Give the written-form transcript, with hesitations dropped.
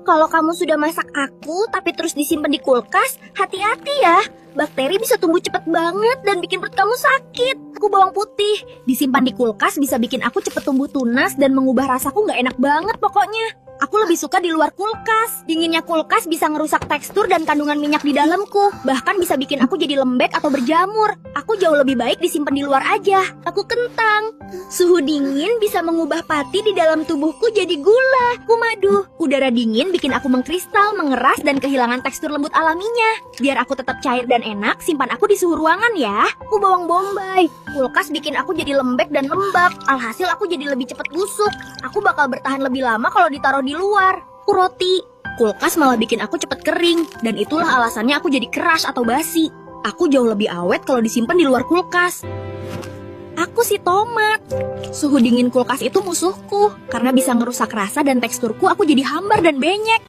Kalau kamu sudah masak aku tapi terus disimpan di kulkas, hati-hati ya. Bakteri bisa tumbuh cepet banget dan bikin perut kamu sakit. Aku bawang putih, disimpan di kulkas bisa bikin aku cepet tumbuh tunas dan mengubah rasaku nggak enak banget pokoknya. Aku lebih suka di luar kulkas. Dinginnya kulkas bisa ngerusak tekstur dan kandungan minyak di dalamku. Bahkan bisa bikin aku jadi lembek atau berjamur. Aku jauh lebih baik disimpan di luar aja. Aku kentang. Suhu dingin bisa mengubah pati di dalam tubuhku jadi gula. Madu. Udara dingin bikin aku mengkristal, mengeras, dan kehilangan tekstur lembut alaminya. Biar aku tetap cair dan enak, simpan aku di suhu ruangan ya. Aku bawang bombay. Kulkas bikin aku jadi lembek dan lembab. Alhasil aku jadi lebih cepat busuk. Aku bakal bertahan lebih lama kalau ditaruh di luar. Aku roti. Kulkas malah bikin aku cepat kering. Dan itulah alasannya aku jadi keras atau basi. Aku jauh lebih awet kalau disimpan di luar kulkas. Aku si tomat. Suhu dingin kulkas itu musuhku. Karena bisa ngerusak rasa dan teksturku, aku jadi hambar dan benyek.